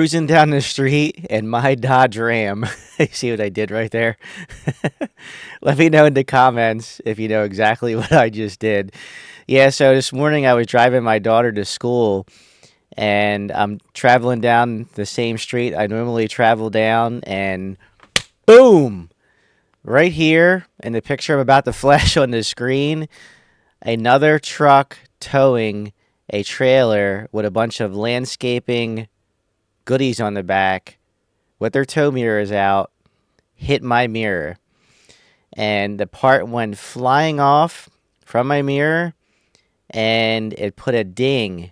Cruising down the street in my Dodge Ram. You see what I did right there? Let me know in the comments if you know exactly what I just did. Yeah, so this morning I was driving my daughter to school and I'm traveling down the same street I normally travel down, and boom! Right here in the picture I'm about to flash on the screen, another truck towing a trailer with a bunch of landscaping goodies on the back with their tow mirrors out hit my mirror. And the part went flying off from my mirror and it put a dent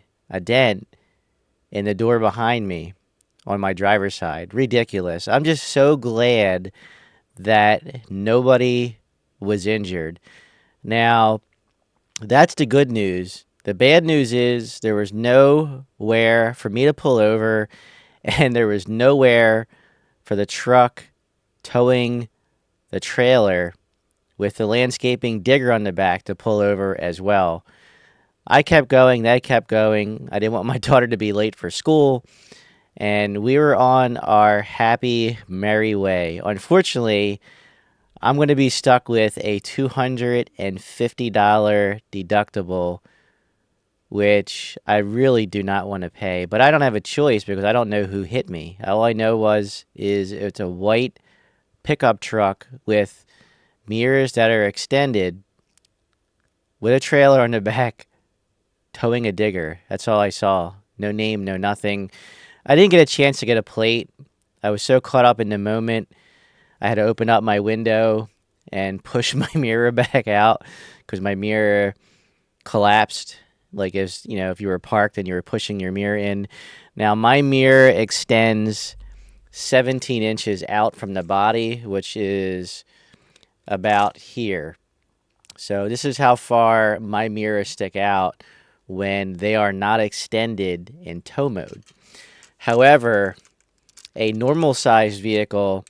in the door behind me on my driver's side. Ridiculous. I'm just so glad that nobody was injured. Now, that's the good news. The bad news is there was nowhere for me to pull over, and there was nowhere for the truck towing the trailer with the landscaping digger on the back to pull over as well. I kept going, they kept going. I didn't want my daughter to be late for school, and we were on our happy, merry way. Unfortunately, I'm going to be stuck with a $250 deductible, which I really do not want to pay. But I don't have a choice because I don't know who hit me. All I know is it's a white pickup truck with mirrors that are extended with a trailer on the back towing a digger. That's all I saw. No name, no nothing. I didn't get a chance to get a plate. I was so caught up in the moment. I had to open up my window and push my mirror back out because my mirror collapsed. Like if you were parked and you were pushing your mirror in. Now my mirror extends 17 inches out from the body, which is about here. So this is how far my mirrors stick out when they are not extended in tow mode. However, a normal sized vehicle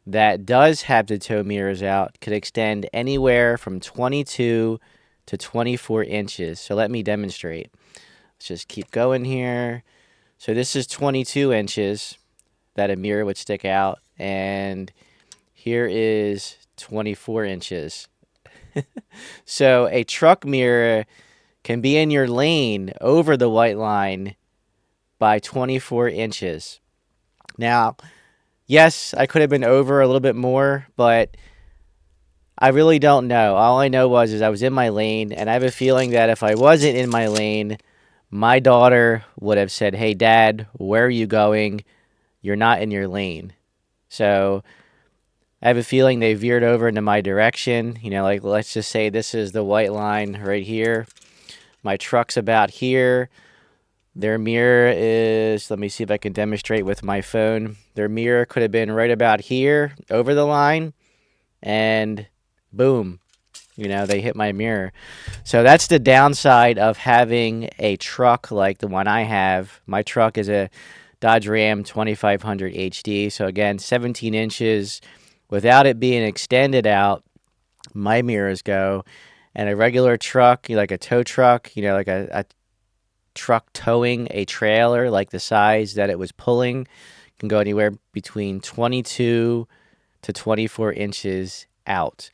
that does have the tow mirrors out could extend anywhere from 22 to 24 inches. So let me demonstrate. Let's just keep going here. So this is 22 inches that a mirror would stick out, and here is 24 inches. So a truck mirror can be in your lane over the white line by 24 inches. Now, yes, I could have been over a little bit more, but I really don't know. All I know is I was in my lane, and I have a feeling that if I wasn't in my lane, my daughter would have said, "Hey, Dad, where are you going? You're not in your lane." So I have a feeling they veered over into my direction. Like let's just say this is the white line right here. My truck's about here. Their mirror is, let me see if I can demonstrate with my phone. Their mirror could have been right about here over the line, and boom, they hit my mirror. So that's the downside of having a truck like the one I have. My truck is a Dodge Ram 2500 HD. So again, 17 inches. Without it being extended out, my mirrors go. And a regular truck, like a tow truck, like a truck towing a trailer, like the size that it was pulling, can go anywhere between 22 to 24 inches out.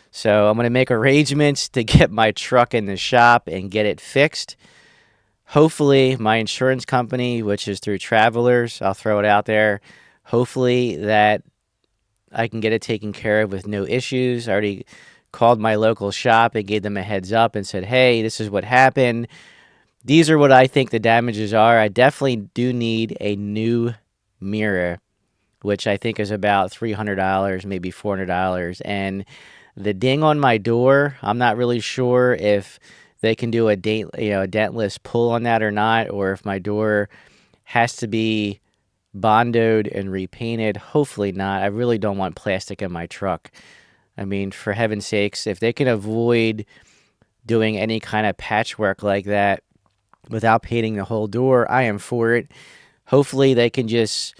So I'm going to make arrangements to get my truck in the shop and get it fixed. Hopefully, my insurance company, which is through Travelers, I'll throw it out there. Hopefully that I can get it taken care of with no issues. I already called my local shop and gave them a heads up and said, "Hey, this is what happened. These are what I think the damages are. I definitely do need a new mirror," which I think is about $300, maybe $400. And the ding on my door, I'm not really sure if they can do a dentless pull on that or not, or if my door has to be bondoed and repainted. Hopefully not. I really don't want plastic in my truck. I mean, for heaven's sakes, if they can avoid doing any kind of patchwork like that without painting the whole door, I am for it. Hopefully they can just,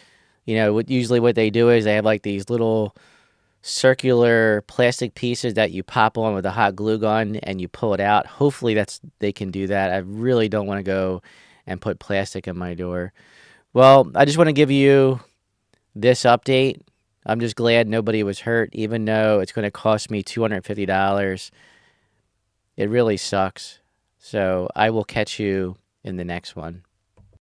usually what they do is they have like these little circular plastic pieces that you pop on with a hot glue gun and you pull it out. Hopefully they can do that. I really don't want to go and put plastic in my door. Well, I just want to give you this update. I'm just glad nobody was hurt, even though it's going to cost me $250. It really sucks. So I will catch you in the next one.